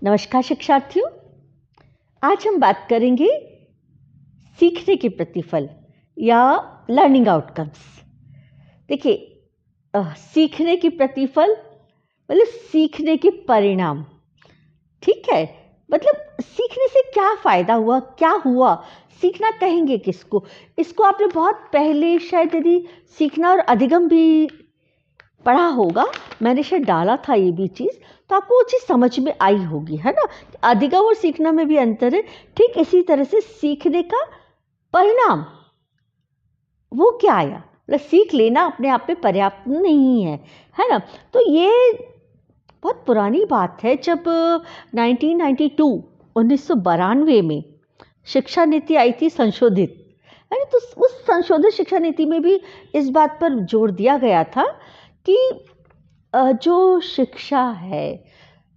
नमस्कार शिक्षार्थियों। आज हम बात करेंगे सीखने के प्रतिफल या लर्निंग आउटकम्स। देखिए, सीखने के प्रतिफल मतलब सीखने के परिणाम। ठीक है, मतलब सीखने से क्या फ़ायदा हुआ, क्या हुआ, सीखना कहेंगे किसको। इसको आपने बहुत पहले शायद यदि सीखना और अधिगम भी पढ़ा होगा, मैंने शायद डाला था ये भी चीज़, तो आपको वो चीज़ समझ में आई होगी, है ना। अधिगम और सीखना में भी अंतर है। ठीक इसी तरह से सीखने का परिणाम वो क्या आया, मतलब सीख लेना अपने आप में पर्याप्त नहीं है ना। तो ये बहुत पुरानी बात है। जब 1992 में शिक्षा नीति आई थी संशोधित, है ना, तो उस संशोधित शिक्षा नीति में भी इस बात पर जोर दिया गया था कि जो शिक्षा है,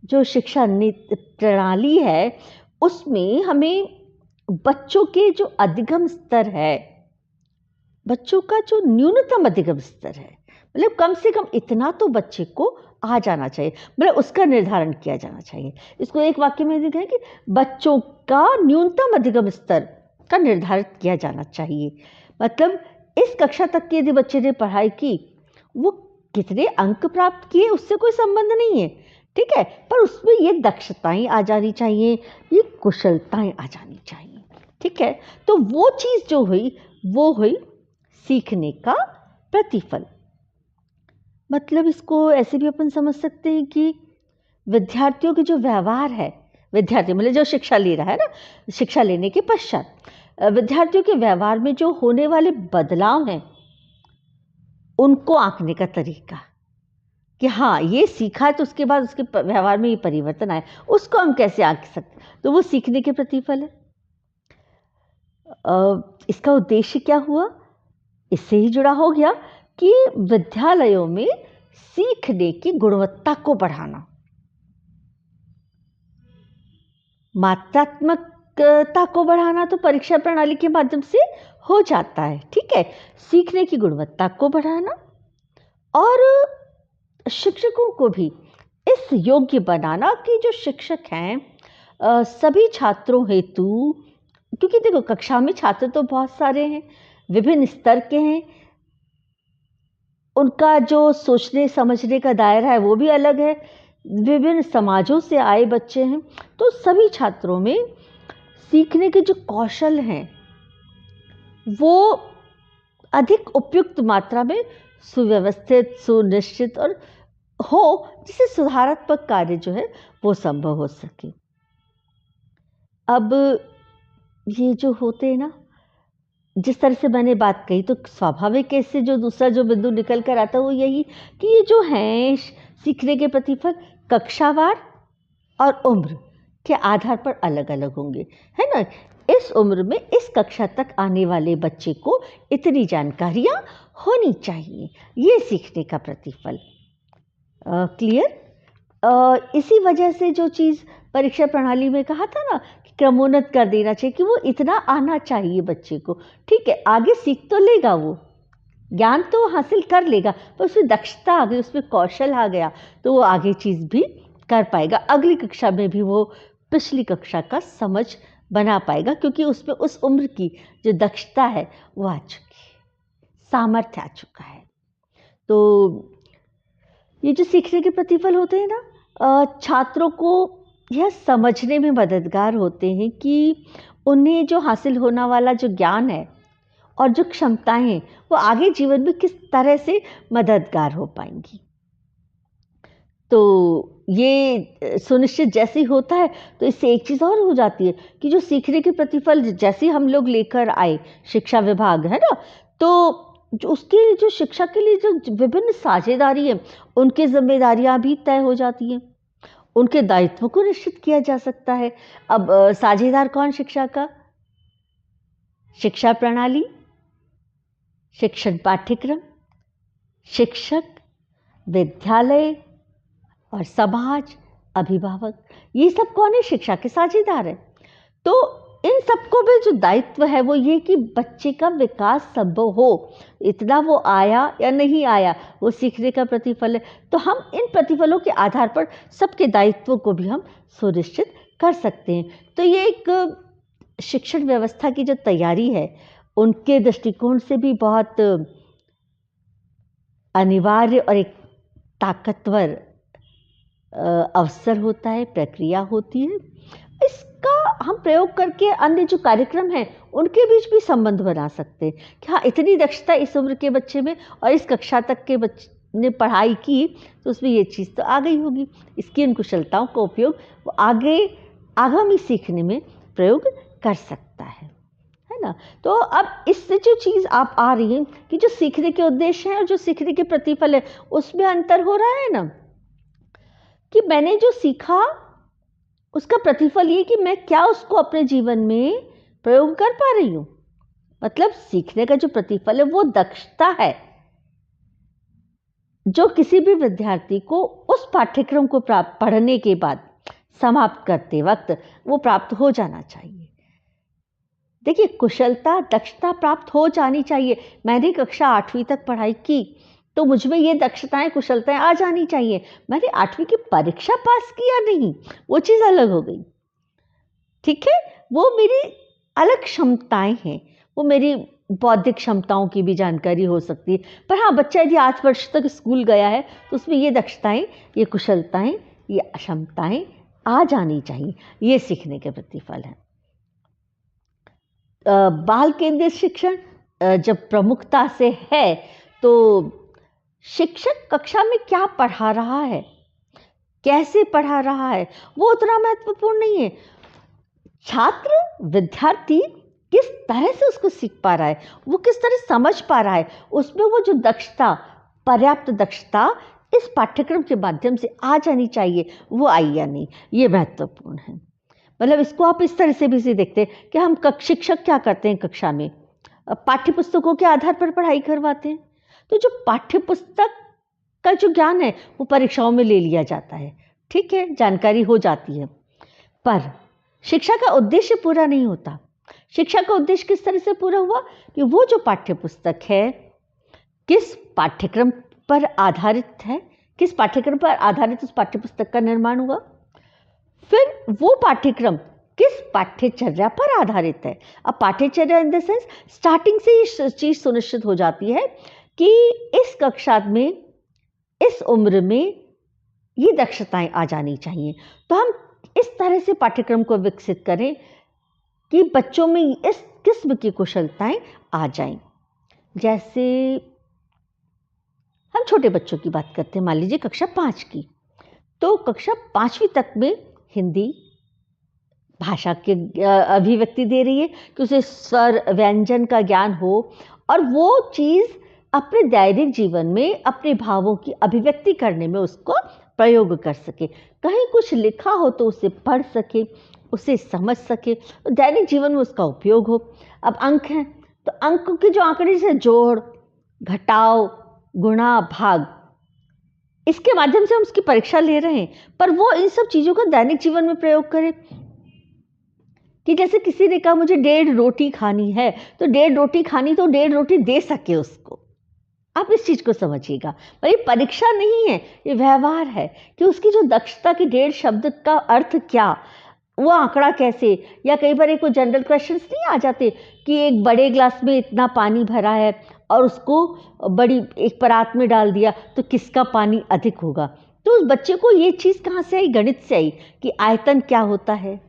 जो शिक्षा नीति प्रणाली है, उसमें हमें बच्चों के जो अधिगम स्तर है, बच्चों का जो न्यूनतम अधिगम स्तर है, मतलब कम से कम इतना तो बच्चे को आ जाना चाहिए, मतलब उसका निर्धारण किया जाना चाहिए। इसको एक वाक्य में लिखा है कि बच्चों का न्यूनतम अधिगम स्तर का निर्धारित किया जाना चाहिए। मतलब इस कक्षा तक की यदि बच्चे ने पढ़ाई की, वो कितने अंक प्राप्त किए उससे कोई संबंध नहीं है, ठीक है, पर उसमें ये दक्षताएं आ जानी चाहिए, ये कुशलताएं आ जानी चाहिए, ठीक है। तो वो चीज़ जो हुई वो हुई सीखने का प्रतिफल। मतलब इसको ऐसे भी अपन समझ सकते हैं कि विद्यार्थियों के जो व्यवहार है, विद्यार्थी मतलब जो शिक्षा ले रहा है ना, शिक्षा लेने के पश्चात विद्यार्थियों के व्यवहार में जो होने वाले बदलाव हैं, उनको आंकने का तरीका कि हाँ ये सीखा है तो उसके बाद उसके व्यवहार में ये परिवर्तन आया, उसको हम कैसे आंक सकते, तो वो सीखने के प्रतिफल है। इसका उद्देश्य क्या हुआ, इससे ही जुड़ा हो गया कि विद्यालयों में सीखने की गुणवत्ता को बढ़ाना, मात्रात्मकता को बढ़ाना तो परीक्षा प्रणाली के माध्यम से हो जाता है, ठीक है। सीखने की गुणवत्ता को बढ़ाना और शिक्षकों को भी इस योग्य बनाना कि जो शिक्षक हैं सभी छात्रों हेतु, क्योंकि देखो कक्षा में छात्र तो बहुत सारे हैं, विभिन्न स्तर के हैं, उनका जो सोचने समझने का दायरा है वो भी अलग है, विभिन्न समाजों से आए बच्चे हैं, तो सभी छात्रों में सीखने के जो कौशल हैं वो अधिक उपयुक्त मात्रा में सुव्यवस्थित, सुनिश्चित और हो, जिससे सुधारात्मक कार्य जो है वो संभव हो सके। अब ये जो होते हैं ना, जिस तरह से मैंने बात कही, तो स्वाभाविक है इससे जो दूसरा जो बिंदु निकल कर आता है वो यही कि ये जो हैं सीखने के प्रतिफल कक्षावार और उम्र के आधार पर अलग अलग होंगे, है ना। इस उम्र में इस कक्षा तक आने वाले बच्चे को इतनी जानकारियाँ होनी चाहिए, ये सीखने का प्रतिफल। क्लियर। इसी वजह से जो चीज़ परीक्षा प्रणाली में कहा था ना कि क्रमोन्नत कर देना चाहिए, कि वो इतना आना चाहिए बच्चे को, ठीक है, आगे सीख तो लेगा, वो ज्ञान तो हासिल कर लेगा, पर उसमें दक्षता आ गई, उसमें कौशल आ गया, तो वो आगे चीज़ भी कर पाएगा, अगली कक्षा में भी वो पिछली कक्षा का समझ बना पाएगा, क्योंकि उसमें उस उम्र की जो दक्षता है वो आ चुकी है, सामर्थ्य आ चुका है। तो ये जो सीखने के प्रतिफल होते हैं ना, छात्रों को यह समझने में मददगार होते हैं कि उन्हें जो हासिल होने वाला जो ज्ञान है और जो क्षमताएं हैं वो आगे जीवन में किस तरह से मददगार हो पाएंगी। तो ये सुनिश्चित जैसे ही होता है, तो इससे एक चीज़ और हो जाती है कि जो सीखने के प्रतिफल जैसे हम लोग लेकर आए, शिक्षा विभाग है ना, तो जो उसके जो शिक्षा के लिए जो विभिन्न साझेदारी है, उनकी जिम्मेदारियां भी तय हो जाती हैं, उनके दायित्व को निश्चित किया जा सकता है। अब साझेदार कौन शिक्षा का, शिक्षा प्रणाली, शिक्षण पाठ्यक्रम, शिक्षक, विद्यालय और समाज, अभिभावक, ये सब कौन है, शिक्षा के साझेदार है। तो इन सबको भी जो दायित्व है वो ये कि बच्चे का विकास संभव हो, इतना वो आया या नहीं आया वो सीखने का प्रतिफल है। तो हम इन प्रतिफलों के आधार पर सबके दायित्व को भी हम सुनिश्चित कर सकते हैं। तो ये एक शिक्षण व्यवस्था की जो तैयारी है उनके दृष्टिकोण से भी बहुत अनिवार्य और एक ताकतवर अवसर होता है, प्रक्रिया होती है। इसका हम प्रयोग करके अन्य जो कार्यक्रम हैं उनके बीच भी संबंध बना सकते हैं कि हाँ, इतनी दक्षता इस उम्र के बच्चे में और इस कक्षा तक के बच्चे ने पढ़ाई की तो उसमें ये चीज़ तो आ गई होगी। इसकी इन कुशलताओं का उपयोग वो आगे आगामी सीखने में प्रयोग कर सकता है ना। तो अब इससे जो चीज़ आप आ रही है कि जो सीखने के उद्देश्य हैं और जो सीखने के प्रतिफल है उसमें अंतर हो रहा है ना, कि मैंने जो सीखा उसका प्रतिफल ये कि मैं क्या उसको अपने जीवन में प्रयोग कर पा रही हूँ। मतलब सीखने का जो प्रतिफल है वो दक्षता है जो किसी भी विद्यार्थी को उस पाठ्यक्रम को पढ़ने के बाद समाप्त करते वक्त वो प्राप्त हो जाना चाहिए। देखिए, कुशलता दक्षता प्राप्त हो जानी चाहिए। मैंने कक्षा 8वीं तक पढ़ाई की तो मुझमें ये दक्षताएं कुशलताएं आ जानी चाहिए। मैंने 8वीं की परीक्षा पास किया नहीं, वो चीज़ अलग हो गई, ठीक है, वो मेरी अलग क्षमताएं हैं, वो मेरी बौद्धिक क्षमताओं की भी जानकारी हो सकती है। पर हाँ, बच्चा यदि 8 वर्ष तक स्कूल गया है तो उसमें ये दक्षताएं, ये कुशलताएं, ये क्षमताएं आ जानी चाहिए। ये सीखने के प्रतिफल है। बाल केंद्रित शिक्षण जब प्रमुखता से है तो शिक्षक कक्षा में क्या पढ़ा रहा है, कैसे पढ़ा रहा है, वो उतना महत्वपूर्ण नहीं है। छात्र विद्यार्थी किस तरह से उसको सीख पा रहा है, वो किस तरह समझ पा रहा है, उसमें वो जो दक्षता, पर्याप्त दक्षता इस पाठ्यक्रम के माध्यम से आ जानी चाहिए, वो आई या नहीं, ये महत्वपूर्ण है। मतलब इसको आप इस तरह से भी देखते हैं कि हम शिक्षक क्या करते हैं कक्षा में, पाठ्य पुस्तकों के आधार पर पढ़ाई करवाते हैं। तो जो पाठ्य पुस्तक का जो ज्ञान है वो परीक्षाओं में ले लिया जाता है, ठीक है, जानकारी हो जाती है, पर शिक्षा का उद्देश्य पूरा नहीं होता। शिक्षा का उद्देश्य किस तरह से पूरा हुआ कि वो जो पाठ्य पुस्तक है किस पाठ्यक्रम पर आधारित है, किस पाठ्यक्रम पर आधारित उस पाठ्य पुस्तक का निर्माण हुआ, फिर वो पाठ्यक्रम किस पाठ्यचर्या पर आधारित है। अब पाठ्यचर्या इन द सेंस स्टार्टिंग से ये चीज सुनिश्चित हो जाती है कि इस कक्षा में, इस उम्र में ये दक्षताएं आ जानी चाहिए। तो हम इस तरह से पाठ्यक्रम को विकसित करें कि बच्चों में इस किस्म की कुशलताएं आ जाएं। जैसे हम छोटे बच्चों की बात करते हैं, मान लीजिए कक्षा 5 की, तो कक्षा 5वीं तक में हिंदी भाषा के अभिव्यक्ति दे रही है कि उसे स्वर व्यंजन का ज्ञान हो और वो चीज़ अपने दैनिक जीवन में अपने भावों की अभिव्यक्ति करने में उसको प्रयोग कर सके। कहीं कुछ लिखा हो तो उसे पढ़ सके, उसे समझ सके, तो दैनिक जीवन में उसका उपयोग हो। अब अंक हैं तो अंक के जो आंकड़े से जोड़, घटाव, गुणा, भाग, इसके माध्यम से हम उसकी परीक्षा ले रहे हैं, पर वो इन सब चीज़ों का दैनिक जीवन में प्रयोग करे। कि जैसे किसी ने कहा मुझे 1.5 रोटी खानी है, तो 1.5 रोटी खानी तो 1.5 रोटी दे सके उसको। आप इस चीज़ को समझिएगा, पर ये परीक्षा नहीं है, ये व्यवहार है कि उसकी जो दक्षता की 1.5 शब्द का अर्थ क्या, वो आंकड़ा कैसे, या कई बार एक वो जनरल क्वेश्चंस नहीं आ जाते कि एक बड़े ग्लास में इतना पानी भरा है और उसको बड़ी एक परात में डाल दिया तो किसका पानी अधिक होगा। तो उस बच्चे को ये चीज़ कहाँ से आई, गणित से आई कि आयतन क्या होता है,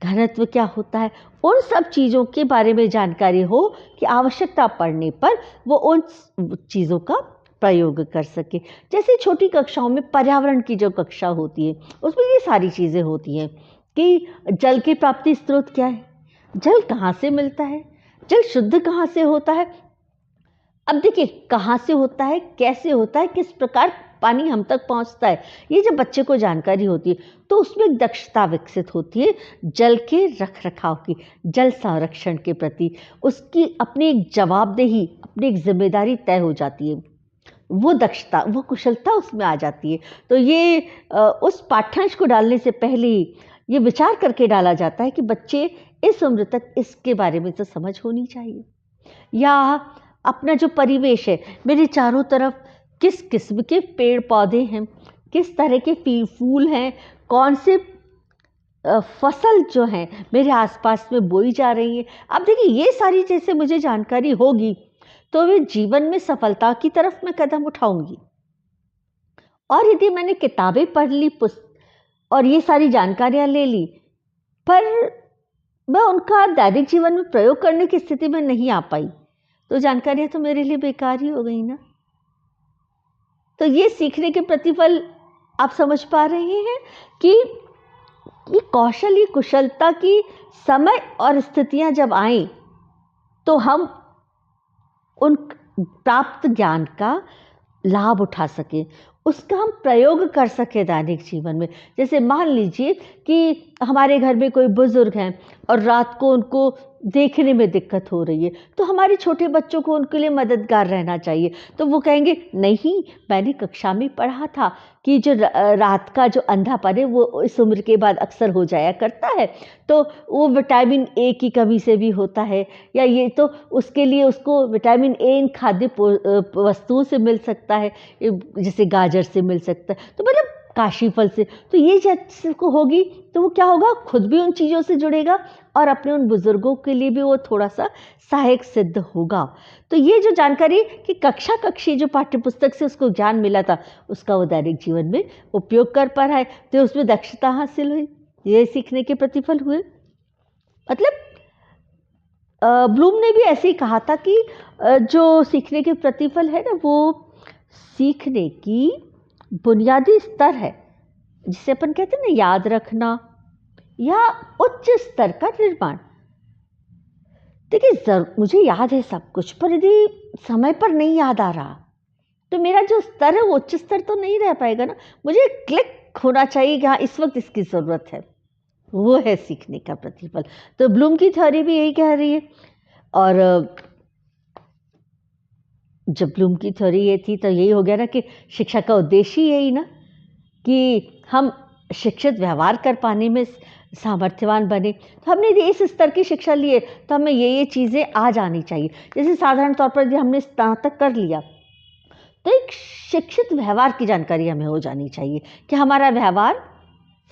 घनत्व क्या होता है, उन सब चीज़ों के बारे में जानकारी हो कि आवश्यकता पड़ने पर वो उन चीज़ों का प्रयोग कर सके। जैसे छोटी कक्षाओं में पर्यावरण की जो कक्षा होती है उसमें ये सारी चीज़ें होती हैं कि जल के प्राप्ति स्रोत क्या है, जल कहाँ से मिलता है, जल शुद्ध कहाँ से होता है। अब देखिए, कहाँ से होता है, कैसे होता है, किस प्रकार पानी हम तक पहुँचता है, ये जब बच्चे को जानकारी होती है तो उसमें एक दक्षता विकसित होती है जल के रख रखाव की, जल संरक्षण के प्रति उसकी अपनी एक जवाबदेही, अपनी एक जिम्मेदारी तय हो जाती है। वो दक्षता, वो कुशलता उसमें आ जाती है। तो ये उस पाठ्यांश को डालने से पहले ही ये विचार करके डाला जाता है कि बच्चे इस उम्र तक इसके बारे में तो समझ होनी चाहिए। या अपना जो परिवेश है, मेरे चारों तरफ किस किस्म के पेड़ पौधे हैं, किस तरह के फूल हैं, कौन से फसल जो हैं मेरे आसपास में बोई जा रही है। अब देखिए, ये सारी जैसे मुझे जानकारी होगी तो वे जीवन में सफलता की तरफ मैं कदम उठाऊंगी। और यदि मैंने किताबें पढ़ ली और ये सारी जानकारियां ले ली, पर मैं उनका दैनिक जीवन में प्रयोग करने की स्थिति में नहीं आ पाई, तो जानकारियां तो मेरे लिए बेकार ही हो गई ना। तो ये सीखने के प्रतिफल आप समझ पा रहे हैं कि ये कौशल, ये कुशलता की समय और स्थितियां जब आए तो हम उन प्राप्त ज्ञान का लाभ उठा सकें, उसका हम प्रयोग कर सकें दैनिक जीवन में। जैसे मान लीजिए कि हमारे घर में कोई बुजुर्ग हैं और रात को उनको देखने में दिक्कत हो रही है, तो हमारे छोटे बच्चों को उनके लिए मददगार रहना चाहिए। तो वो कहेंगे, नहीं, मैंने कक्षा में पढ़ा था कि जो रात का जो अंधापन है वो इस उम्र के बाद अक्सर हो जाया करता है, तो वो विटामिन ए की कमी से भी होता है, या ये तो उसके लिए उसको विटामिन ए इन खाद्य वस्तुओं से मिल सकता है, जैसे गाजर से मिल सकता है, तो मतलब काशी फल से। तो ये जब को होगी तो वो क्या होगा, खुद भी उन चीज़ों से जुड़ेगा और अपने उन बुजुर्गों के लिए भी वो थोड़ा सा सहायक सिद्ध होगा। तो ये जो जानकारी कि कक्षी जो पाठ्यपुस्तक से उसको ज्ञान मिला था, उसका वो दैनिक जीवन में उपयोग कर पा रहा है, तो उसमें दक्षता हासिल हुई, ये सीखने के प्रतिफल हुए। मतलब ब्लूम ने भी ऐसे ही कहा था कि जो सीखने के प्रतिफल है ना, वो सीखने की बुनियादी स्तर है, जिसे अपन कहते हैं ना याद रखना, या उच्च स्तर का निर्माण। देखिए, मुझे याद है सब कुछ, पर यदि समय पर नहीं याद आ रहा तो मेरा जो स्तर है वो उच्च स्तर तो नहीं रह पाएगा ना। मुझे क्लिक होना चाहिए कि हाँ, इस वक्त इसकी ज़रूरत है, वो है सीखने का प्रतिफल। तो ब्लूम की थ्योरी भी यही कह रही है। और जब ब्लूम की थ्योरी ये थी तो यही हो गया ना कि शिक्षा का उद्देश्य ही यही ना, कि हम शिक्षित व्यवहार कर पाने में सामर्थ्यवान बने। तो हमने यदि इस स्तर की शिक्षा ली है तो हमें ये चीज़ें आ जानी चाहिए। जैसे साधारण तौर पर यदि हमने स्नातक कर लिया तो एक शिक्षित व्यवहार की जानकारी हमें हो जानी चाहिए कि हमारा व्यवहार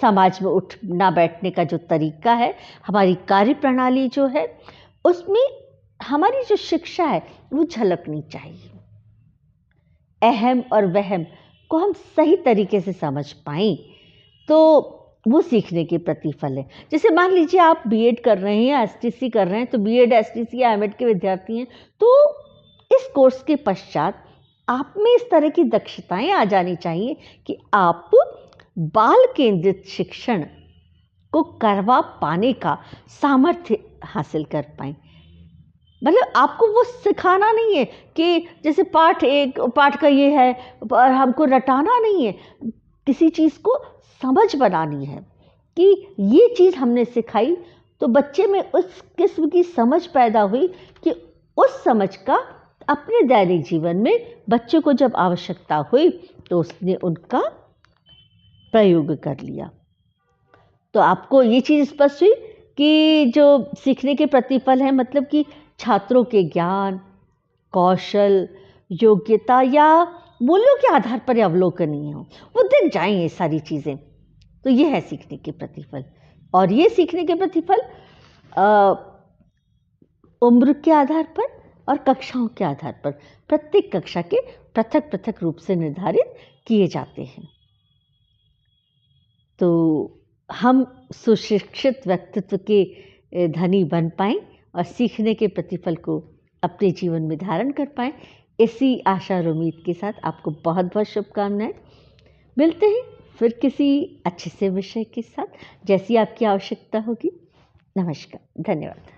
समाज में उठना बैठने का जो तरीका है, हमारी कार्य प्रणाली जो है, उसमें हमारी जो शिक्षा है वो झलकनी चाहिए। अहम और वहम को हम सही तरीके से समझ पाएं तो वो सीखने के प्रतिफल है। जैसे मान लीजिए आप बीएड कर रहे हैं या एसटीसी कर रहे हैं, तो बीएड, एसटीसी या एमएड के विद्यार्थी हैं, तो इस कोर्स के पश्चात आप में इस तरह की दक्षताएं आ जानी चाहिए कि आप बाल केंद्रित शिक्षण को करवा पाने का सामर्थ्य हासिल कर पाएं। मतलब आपको वो सिखाना नहीं है कि जैसे पाठ एक, पाठ का ये है, और हमको रटाना नहीं है, किसी चीज़ को समझ बनानी है कि ये चीज़ हमने सिखाई तो बच्चे में उस किस्म की समझ पैदा हुई कि उस समझ का अपने दैनिक जीवन में बच्चे को जब आवश्यकता हुई तो उसने उनका प्रयोग कर लिया। तो आपको ये चीज़ स्पष्ट हुई कि जो सीखने के प्रतिफल है, मतलब कि छात्रों के ज्ञान, कौशल, योग्यता या मूल्यों के आधार पर अवलोकनीय हो, वो दिख जाएं ये सारी चीज़ें। तो ये है सीखने के प्रतिफल। और ये सीखने के प्रतिफल उम्र के आधार पर और कक्षाओं के आधार पर प्रत्येक कक्षा के पृथक पृथक रूप से निर्धारित किए जाते हैं। तो हम सुशिक्षित व्यक्तित्व के धनी बन पाएं और सीखने के प्रतिफल को अपने जीवन में धारण कर पाएं, इसी आशा और उम्मीद के साथ आपको बहुत बहुत शुभकामनाएं। मिलते हैं फिर किसी अच्छे से विषय के साथ, जैसी आपकी आवश्यकता होगी। नमस्कार, धन्यवाद।